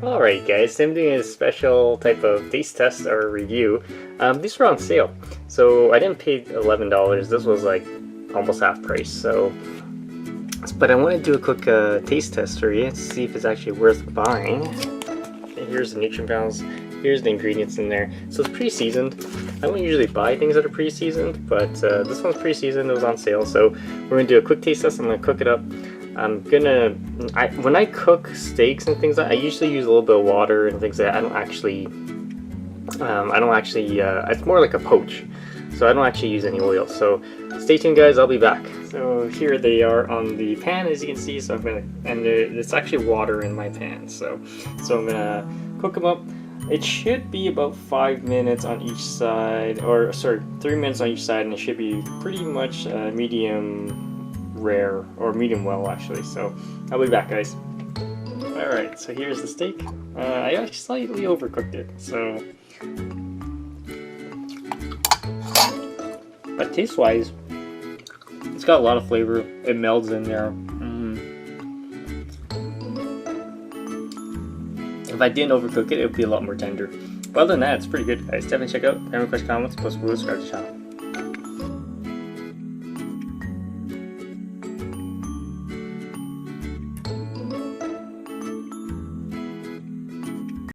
Alright guys, so I'm doing a special type of taste test or review. These were on sale, so I didn't pay $11. This was like almost half price. But I want to do a quick taste test for you to see if it's actually worth buying. Okay, here's the nutrient balance. Here's the ingredients in there. So it's pre-seasoned. I don't usually buy things that are pre-seasoned, but this one's pre-seasoned. It was on sale, so we're gonna do a quick taste test. I'm gonna cook it up. When I cook steaks and things, I usually use a little bit of water and things like that. I don't actually, it's more like a poach. So I don't actually use any oil. So stay tuned guys, I'll be back. So here they are on the pan, as you can see. So it's actually water in my pan. So I'm gonna cook them up. It should be about 5 minutes on each side, or sorry, 3 minutes on each side, and it should be pretty much medium rare, or medium well actually. So I'll be back guys. Alright, so here's the steak. I actually slightly overcooked it, so but taste wise it's got a lot of flavor. It melds in there. If I didn't overcook it, it would be a lot more tender. But other than that, it's pretty good guys. Definitely check out. If you have any questions, comments, post below, subscribe to the channel.